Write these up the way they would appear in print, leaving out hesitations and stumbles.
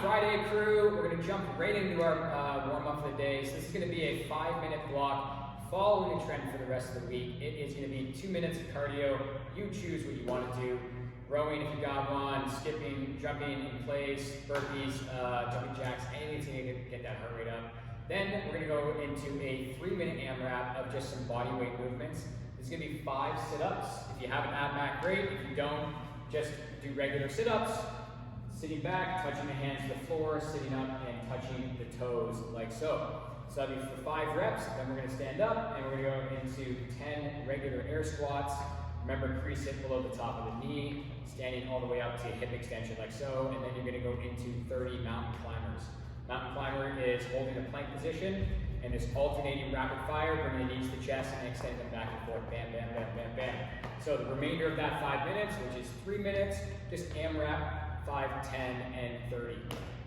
Friday, crew. We're going to jump right into our warm-up for the day. So this is going to be a 5-minute block following the trend for the rest of the week. It is going to be 2 minutes of cardio. You choose what you want to do. Rowing if you got one, skipping, jumping in place, burpees, jumping jacks, anything to get that heart rate up. Then we're going to go into a 3-minute AMRAP of just some body weight movements. This is going to be 5 sit-ups. If you have an AMRAP, great. If you don't, just do regular sit-ups. Sitting back, touching the hands to the floor, sitting up and touching the toes like so. So that'll be for 5 reps, then we're going to stand up and we're going to go into 10 regular air squats. Remember, crease it below the top of the knee, standing all the way up to hip extension like so, and then you're going to go into 30 mountain climbers. Mountain climber is holding a plank position and just alternating rapid fire, bringing the knees to the chest and extending them back and forth, bam, bam, bam, bam, bam. So the remainder of that 5 minutes, which is 3 minutes, just AMRAP 5, 10, and 30.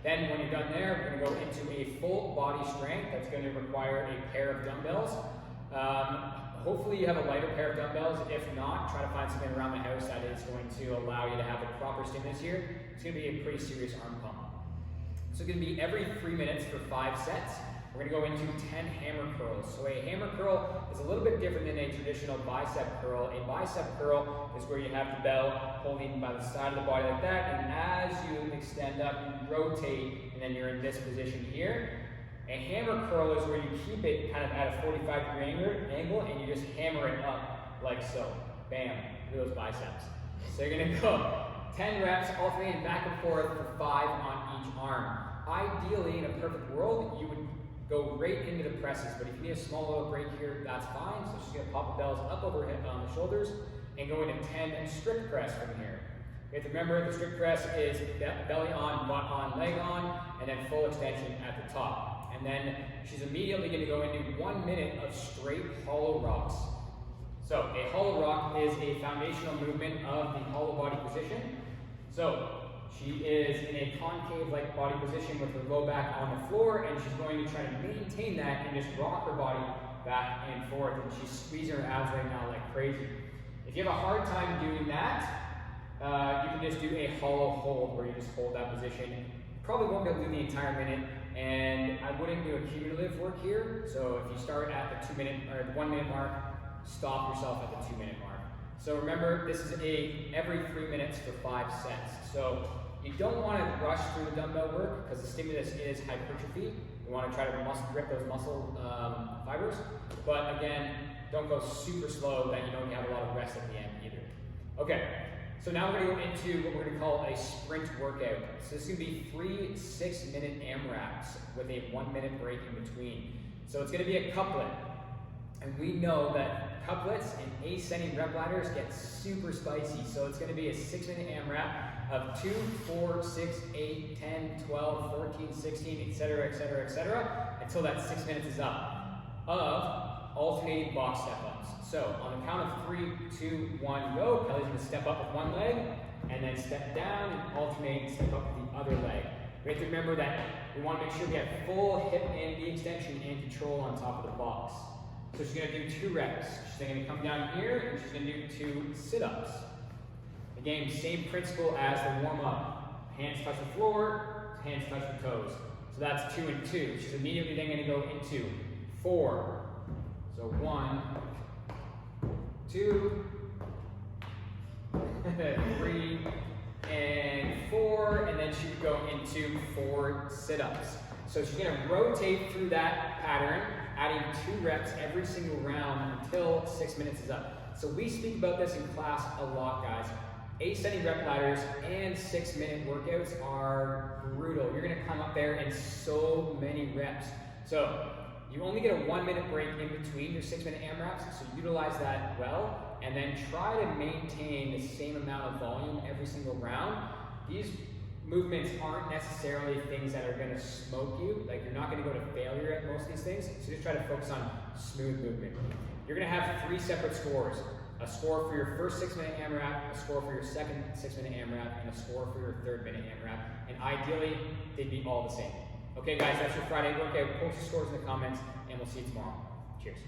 Then when you're done there, we're going to go into a full body strength. That's going to require a pair of dumbbells. Hopefully you have a lighter pair of dumbbells. If not, try to find something around the house that is going to allow you to have the proper stimulus here. It's going to be a pretty serious arm pump. So it's going to be every 3 minutes for 5 sets. We're going to go into 10 hammer curls. So a hammer curl is a little bit different than a traditional bicep curl. A bicep curl is where you have the bell holding by the side of the body like that, and as you extend up, you rotate, and then you're in this position here. A hammer curl is where you keep it kind of at a 45-degree angle, and you just hammer it up like so. Bam, look at those biceps. So you're going to go 10 reps, alternating back and forth for 5 on each arm. Ideally, in a perfect world, you would go right into the presses, but if you need a small little break here, that's fine. So she's gonna pop the bells up overhead on the shoulders and go into 10 and strict press from here. You have to remember the strict press is belly on, butt on, leg on, and then full extension at the top. And then she's immediately gonna go into 1 minute of straight hollow rocks. So a hollow rock is a foundational movement of the hollow body position. So she is in a concave-like body position with her low back on the floor, and she's going to try to maintain that and just rock her body back and forth. And she's squeezing her abs right now like crazy. If you have a hard time doing that, you can just do a hollow hold where you just hold that position. You probably won't be able to do the entire minute, and I wouldn't do a cumulative work here. So if you start at the 2 minute or the 1 minute mark, stop yourself at the 2 minute mark. So remember, this is every 3 minutes for 5 sets. So you don't want to rush through the dumbbell work because the stimulus is hypertrophy. You want to try to rip those muscle fibers. But again, don't go super slow that you don't have a lot of rest at the end either. Okay, so now we're going to go into what we're going to call a sprint workout. So this is going to be 3 6-minute AMRAPs with a 1 minute break in between. So it's going to be a couplet. And we know that couplets and ascending rep ladders get super spicy. So it's going to be a 6-minute AMRAP of 2, 4, 6, 8, 10, 12, 14, 16, etc., etc., etc., until that 6 minutes is up of alternating box step-ups. So on the count of 3, 2, 1, go. Kelly's going to step up with one leg, and then step down and alternate and step up with the other leg. We have to remember that we want to make sure we have full hip and knee extension and control on top of the box. So she's going to do 2 reps. She's going to come down here, and she's going to do 2 sit-ups. Again, same principle as the warm-up. Hands touch the floor, hands touch the toes. So that's 2 and 2. She's immediately then going to go into 4. So 1, 2, 3, and 4, and then she would go into 4 sit-ups. So she's going to rotate through that pattern, adding 2 reps every single round until 6 minutes is up. So we speak about this in class a lot, guys. Ascending rep ladders and 6-minute workouts are brutal. You're going to come up there in so many reps. So you only get a 1 minute break in between your 6-minute AMRAPs, so utilize that well, and then try to maintain the same amount of volume every single round. These movements aren't necessarily things that are going to smoke you. Like, you're not going to go to failure at most of these things, so just try to focus on smooth movement. You're going to have 3 separate scores. A score for your first 6-minute AMRAP, a score for your second 6-minute AMRAP, and a score for your 3rd-minute AMRAP. And ideally, they'd be all the same. Okay guys, that's your Friday workout. Post your scores in the comments, and we'll see you tomorrow. Cheers.